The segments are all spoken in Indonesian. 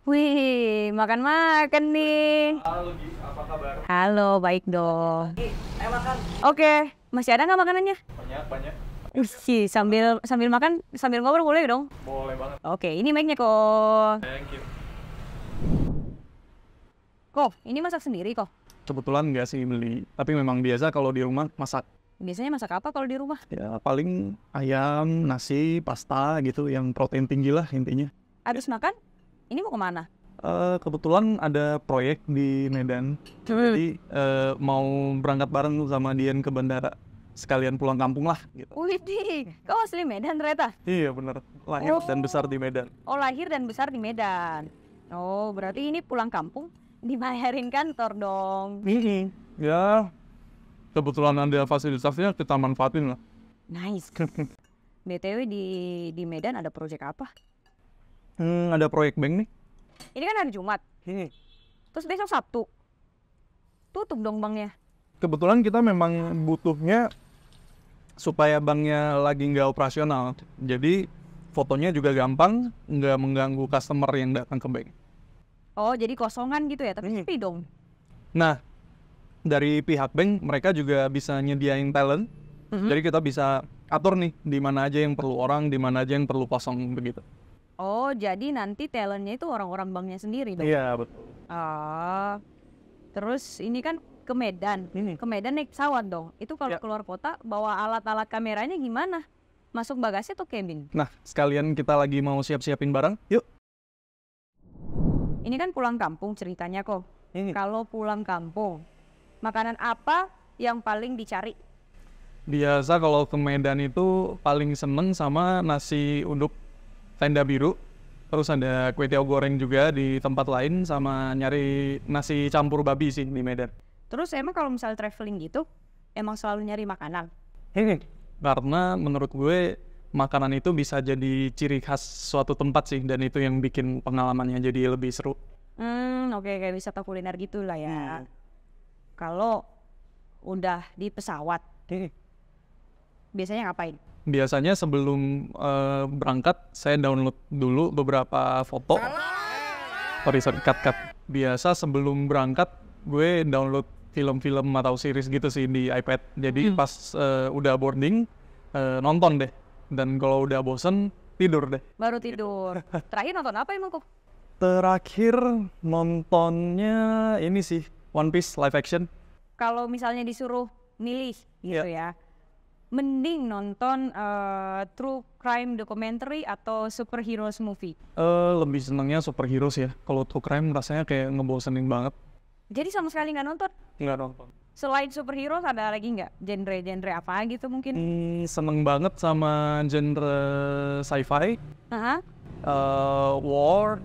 Wih, makan-makan nih. Halo Gi, apa kabar? Halo, baik dong. Gi, ayo makan. Oke, masih ada nggak makanannya? Banyak. Ih, sambil makan, sambil ngobrol boleh dong? Boleh banget. Oke, ini mic-nya kok. Thank you. Kok, ini masak sendiri kok? Kebetulan nggak sih beli, tapi memang biasa kalau di rumah masak. Biasanya masak apa kalau di rumah? Ya paling ayam, nasi, pasta gitu yang protein tinggi lah intinya. Habis makan, ini mau kemana? Kebetulan ada proyek di Medan, jadi mau berangkat bareng sama Dian ke bandara. Sekalian pulang kampung lah gitu. Wih, kau asli Medan ternyata? Iya bener, lahir dan besar di Medan. Oh, lahir dan besar di Medan. Oh, berarti ini pulang kampung dibayarin kantor dong. Ya, kebetulan ada fasilitasnya kita manfaatin lah. Nice. BTW di Medan ada proyek apa? Ada proyek bank nih. Ini kan hari Jumat, terus besok Sabtu. Tutup dong banknya. Kebetulan kita memang butuhnya supaya banknya lagi nggak operasional. Jadi fotonya juga gampang, nggak mengganggu customer yang datang ke bank. Oh, jadi kosongan gitu ya, tapi sepi dong. Nah, dari pihak bank mereka juga bisa nyediain talent. Jadi kita bisa atur nih di mana aja yang perlu orang, di mana aja yang perlu kosong begitu. Oh, jadi nanti talentnya itu orang-orang banknya sendiri dong? Iya, betul. Ah, terus ini kan ke Medan. Ke Medan naik pesawat dong. Itu kalau keluar kota bawa alat-alat kameranya gimana? Masuk bagasi atau cabin? Nah, sekalian kita lagi mau siap-siapin barang. Yuk. Ini kan pulang kampung ceritanya kok. Kalau pulang kampung, makanan apa yang paling dicari? Biasa kalau ke Medan itu paling seneng sama nasi uduk tenda biru. Terus ada kue tiaw goreng juga di tempat lain, sama nyari nasi campur babi sih di Medan. Terus emang kalau misalnya traveling gitu, emang selalu nyari makanan? Karena menurut gue makanan itu bisa jadi ciri khas suatu tempat sih, dan itu yang bikin pengalamannya jadi lebih seru. Oke, kayak wisata kuliner gitu lah ya. Kalau udah di pesawat, biasanya ngapain? Biasanya sebelum berangkat saya download dulu beberapa foto. Sorry, cut. Biasa sebelum berangkat gue download film-film atau series gitu sih di iPad. Jadi pas udah boarding nonton deh. Dan kalau udah bosen tidur deh. Baru tidur. Terakhir nonton apa emang kok? Terakhir nontonnya ini sih, One Piece live action. Kalau misalnya disuruh milih gitu ya, mending nonton true crime documentary atau superheroes movie? Lebih senengnya superhero sih ya. Kalau true crime rasanya kayak ngebosenin banget. Jadi sama sekali nggak nonton? Nggak nonton. Selain superhero ada lagi nggak? Genre apa gitu mungkin? Seneng banget sama genre sci-fi, Aha. war,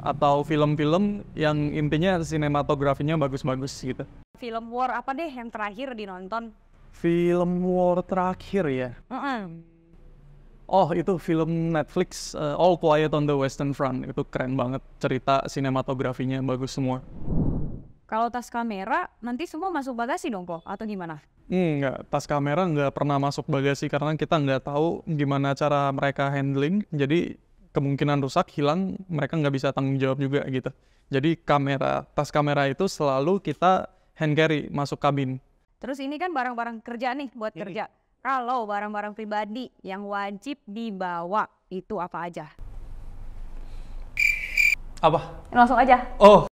atau film-film yang intinya sinematografinya bagus-bagus gitu. Film war apa deh yang terakhir dinonton? Film war terakhir ya? Oh, itu film Netflix, All Quiet on the Western Front. Itu keren banget, cerita sinematografinya bagus semua. Kalau tas kamera nanti semua masuk bagasi dong kok atau gimana? Nggak, tas kamera nggak pernah masuk bagasi karena kita nggak tahu gimana cara mereka handling. Jadi kemungkinan rusak, hilang, mereka nggak bisa tanggung jawab juga gitu. Jadi tas kamera itu selalu kita hand carry masuk kabin. Terus ini kan barang-barang kerja nih buat kerja. Kalau barang-barang pribadi yang wajib dibawa itu apa aja? Apa? Langsung aja. Oh.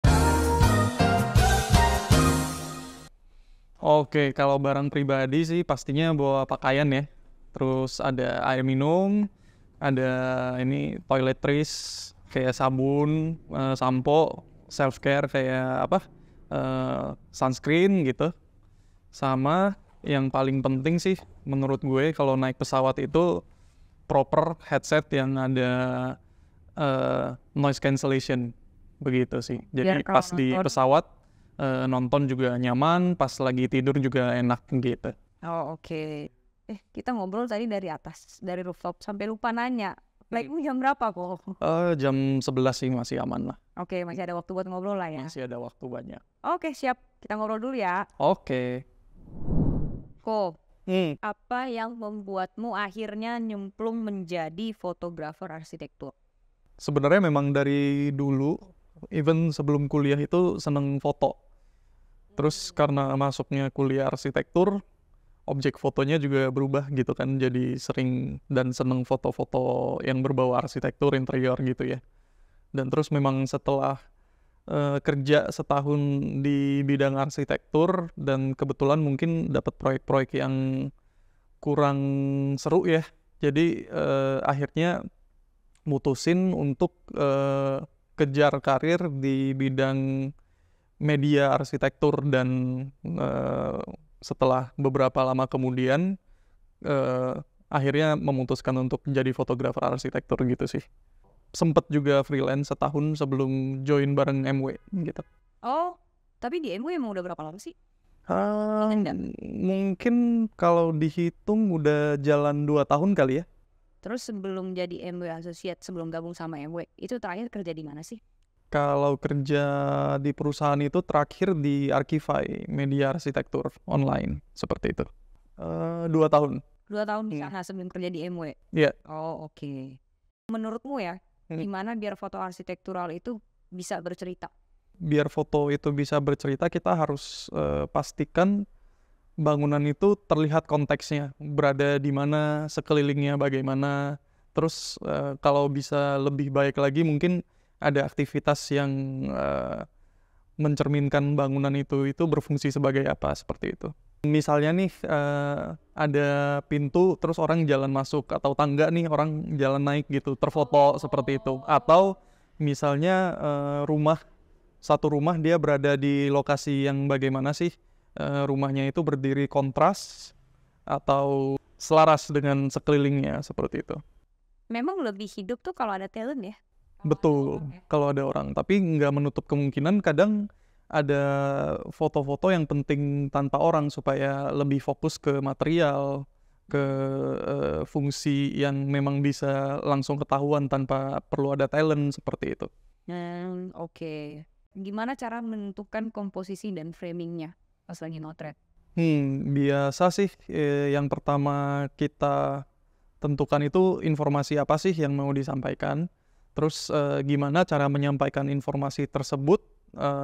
Oke, kalau barang pribadi sih pastinya bawa pakaian ya. Terus ada air minum, ada ini toiletries kayak sabun, sampo, self care kayak apa? Sunscreen gitu. Sama yang paling penting sih menurut gue kalau naik pesawat itu proper headset yang ada noise cancellation begitu sih. Jadi pas di pesawat nonton juga nyaman, pas lagi tidur juga enak gitu. Oh, oke. Kita ngobrol tadi dari atas, dari rooftop sampai lupa nanya. Flightmu jam berapa kok? Jam 11 sih masih aman lah. Oke, masih ada waktu buat ngobrol lah ya. Masih ada waktu banyak. Oke, siap. Kita ngobrol dulu ya. Oke. Ko, apa yang membuatmu akhirnya nyemplung menjadi fotografer arsitektur? Sebenarnya memang dari dulu, even sebelum kuliah itu seneng foto. Terus karena masuknya kuliah arsitektur, objek fotonya juga berubah gitu kan, jadi sering dan seneng foto-foto yang berbau arsitektur interior gitu ya. Dan terus memang setelah kerja setahun di bidang arsitektur dan kebetulan mungkin dapat proyek-proyek yang kurang seru ya. Jadi akhirnya mutusin untuk kejar karir di bidang media arsitektur dan eh, setelah beberapa lama kemudian eh, akhirnya memutuskan untuk jadi fotografer arsitektur gitu sih. Sempet juga freelance setahun sebelum join bareng MW gitu. Oh, tapi di MW emang udah berapa lama sih? Ah, Ingat nggak? mungkin kalau dihitung udah jalan 2 tahun kali ya. Terus sebelum jadi MW Associate, sebelum gabung sama MW, itu terakhir kerja di mana sih? Kalau kerja di perusahaan itu terakhir di Arkivai, media arsitektur online, seperti itu. 2 tahun. 2 tahun di sana sebelum kerja di MW. Iya. Oh, oke. Menurutmu ya, gimana biar foto arsitektural itu bisa bercerita? Biar foto itu bisa bercerita, kita harus pastikan bangunan itu terlihat konteksnya, berada di mana, sekelilingnya bagaimana. Terus kalau bisa lebih baik lagi mungkin ada aktivitas yang mencerminkan bangunan itu berfungsi sebagai apa, seperti itu. Misalnya nih ada pintu terus orang jalan masuk, atau tangga nih orang jalan naik gitu, terfoto seperti itu. Atau misalnya satu rumah dia berada di lokasi yang bagaimana sih, rumahnya itu berdiri kontras atau selaras dengan sekelilingnya, seperti itu. Memang lebih hidup tuh kalau ada talent ya? Betul, kalau ada orang. Tapi nggak menutup kemungkinan kadang ada foto-foto yang penting tanpa orang supaya lebih fokus ke material, ke fungsi yang memang bisa langsung ketahuan tanpa perlu ada talent, seperti itu. Oke. Gimana cara menentukan komposisi dan framingnya pas lagi motret? Biasa sih yang pertama kita tentukan itu informasi apa sih yang mau disampaikan. Terus gimana cara menyampaikan informasi tersebut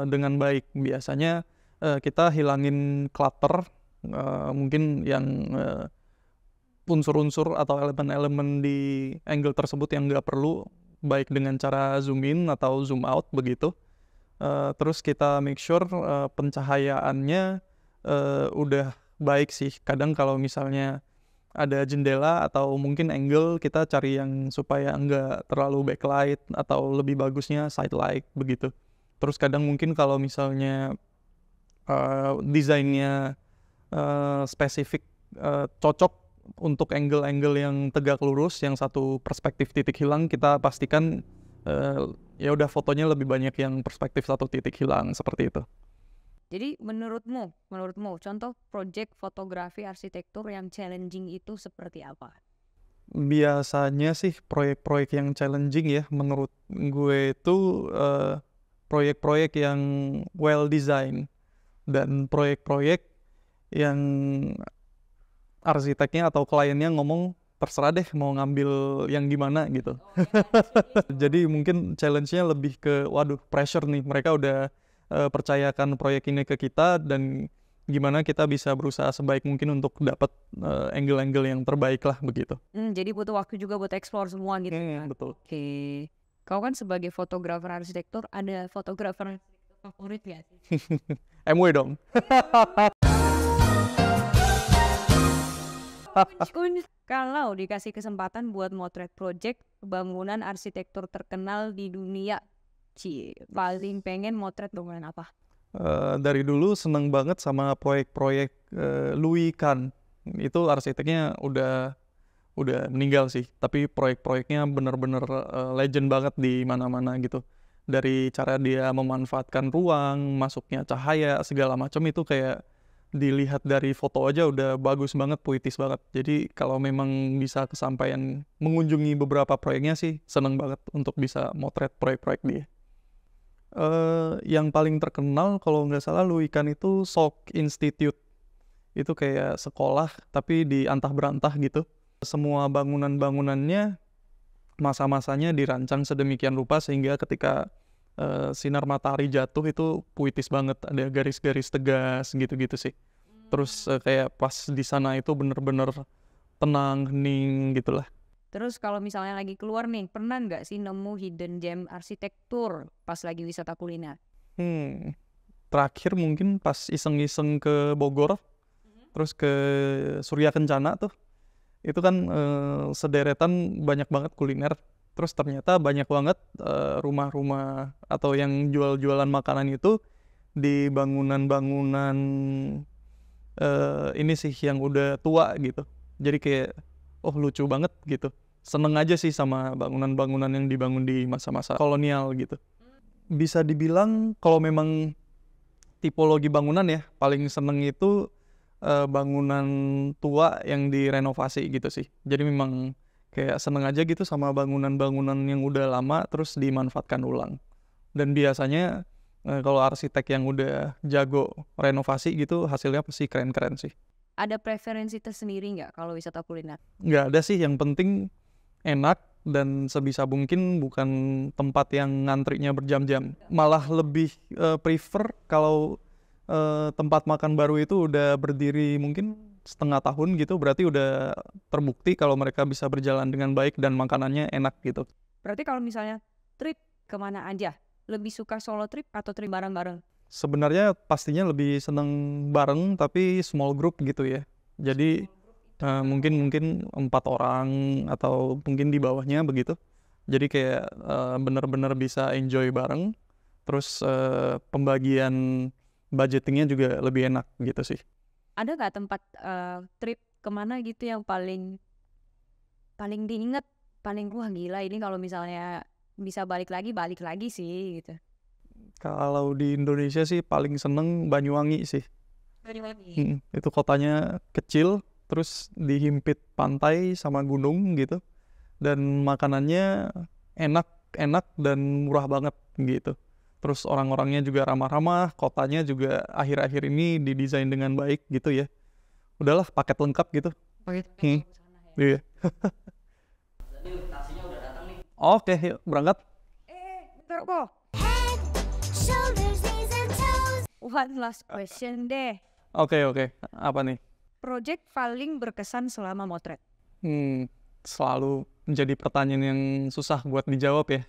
dengan baik. Biasanya kita hilangin clutter, mungkin yang unsur-unsur atau elemen-elemen di angle tersebut yang nggak perlu, baik dengan cara zoom in atau zoom out begitu. Terus kita make sure pencahayaannya udah baik sih. Kadang kalau misalnya ada jendela atau mungkin angle, kita cari yang supaya nggak terlalu backlight atau lebih bagusnya side light begitu. Terus kadang mungkin kalau misalnya desainnya spesifik, cocok untuk angle-angle yang tegak lurus, yang satu perspektif titik hilang, kita pastikan ya udah fotonya lebih banyak yang perspektif satu titik hilang, seperti itu. Jadi menurutmu contoh project fotografi arsitektur yang challenging itu seperti apa? Biasanya sih proyek-proyek yang challenging ya menurut gue itu proyek-proyek yang well design, dan proyek-proyek yang arsiteknya atau kliennya ngomong terserah deh mau ngambil yang gimana gitu. Jadi mungkin challenge-nya lebih ke waduh pressure nih, mereka udah percayakan proyek ini ke kita, dan gimana kita bisa berusaha sebaik mungkin untuk dapat angle-angle yang terbaik lah begitu. Jadi butuh waktu juga buat explore semua gitu kan? Betul. Oke. Kau kan sebagai fotografer arsitektur, ada fotografer favorit gak sih? MW dong. Kalau dikasih kesempatan buat motret project bangunan arsitektur terkenal di dunia, paling pengen motret bangunan apa? Dari dulu seneng banget sama proyek-proyek Louis Kahn. Itu arsiteknya udah meninggal sih, tapi proyek-proyeknya bener-bener legend banget di mana-mana gitu. Dari cara dia memanfaatkan ruang, masuknya cahaya, segala macam itu kayak dilihat dari foto aja udah bagus banget, puitis banget. Jadi kalau memang bisa kesampaian mengunjungi beberapa proyeknya sih, seneng banget untuk bisa motret proyek-proyek dia. Yang paling terkenal kalau nggak salah Louis Kahn itu Salk Institute. Itu kayak sekolah tapi di antah berantah gitu. Semua bangunan-bangunannya masa-masanya dirancang sedemikian rupa sehingga ketika sinar matahari jatuh itu puitis banget, ada garis-garis tegas gitu-gitu sih. Terus kayak pas di sana itu bener-bener tenang, hening gitulah. Terus kalau misalnya lagi keluar nih, pernah nggak sih nemu hidden gem arsitektur pas lagi wisata kuliner? Terakhir mungkin pas iseng-iseng ke Bogor, terus ke Surya Kencana tuh, itu kan sederetan banyak banget kuliner. Terus ternyata banyak banget rumah-rumah atau yang jual-jualan makanan itu di bangunan-bangunan ini sih yang udah tua gitu. Jadi kayak, oh lucu banget gitu. Seneng aja sih sama bangunan-bangunan yang dibangun di masa-masa kolonial gitu. Bisa dibilang kalau memang tipologi bangunan ya, paling seneng itu bangunan tua yang direnovasi gitu sih. Jadi memang kayak seneng aja gitu sama bangunan-bangunan yang udah lama terus dimanfaatkan ulang. Dan biasanya kalau arsitek yang udah jago renovasi gitu hasilnya pasti keren-keren sih. Ada preferensi tersendiri nggak kalau wisata kuliner? Nggak ada sih, yang penting enak dan sebisa mungkin bukan tempat yang ngantrinya berjam-jam. Malah lebih prefer kalau tempat makan baru itu udah berdiri mungkin setengah tahun gitu, berarti udah terbukti kalau mereka bisa berjalan dengan baik dan makanannya enak gitu. Berarti kalau misalnya trip kemana aja, lebih suka solo trip atau trip bareng-bareng? Sebenarnya pastinya lebih seneng bareng tapi small group gitu ya. Jadi mungkin 4 orang atau mungkin di bawahnya begitu. Jadi kayak bener-bener bisa enjoy bareng. Terus pembagian budgetingnya juga lebih enak gitu sih. Ada nggak tempat trip kemana gitu yang paling diinget, paling wah gila ini kalau misalnya bisa balik lagi sih gitu? Kalau di Indonesia sih paling seneng Banyuwangi sih. Itu kotanya kecil, terus dihimpit pantai sama gunung gitu. Dan makanannya enak dan murah banget gitu. Terus orang-orangnya juga ramah-ramah, kotanya juga akhir-akhir ini didesain dengan baik gitu ya. Udahlah paket lengkap gitu. Iya. Taksinya udah datang nih. Oke, yuk berangkat. Bentar kok. One last question deh. Oke. Apa nih? Project paling berkesan selama motret? Selalu menjadi pertanyaan yang susah buat dijawab ya.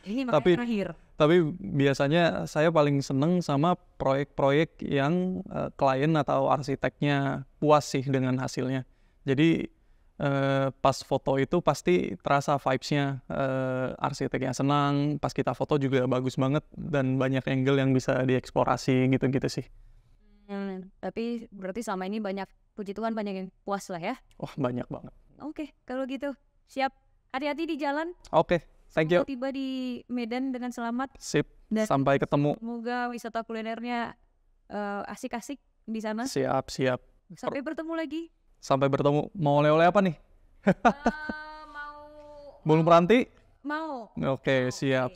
Ini makanya terakhir. Tapi biasanya saya paling seneng sama proyek-proyek yang klien atau arsiteknya puas sih dengan hasilnya. Jadi pas foto itu pasti terasa vibes-nya, arsiteknya senang, pas kita foto juga bagus banget dan banyak angle yang bisa dieksplorasi gitu-gitu sih. Tapi berarti selama ini puji Tuhan banyak yang puas lah ya? Wah banyak banget. Oke, kalau gitu siap. Hati-hati di jalan. Oke, thank you. Tiba di Medan dengan selamat. Sip, Dan sampai ketemu. Semoga wisata kulinernya asik-asik di sana. Siap. Sampai bertemu lagi. Sampai bertemu. Mau oleh-oleh apa nih? Mau Bulung peranti? Mau. Oke, siap.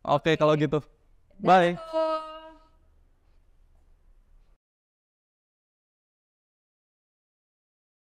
Oke, kalau gitu. Bye.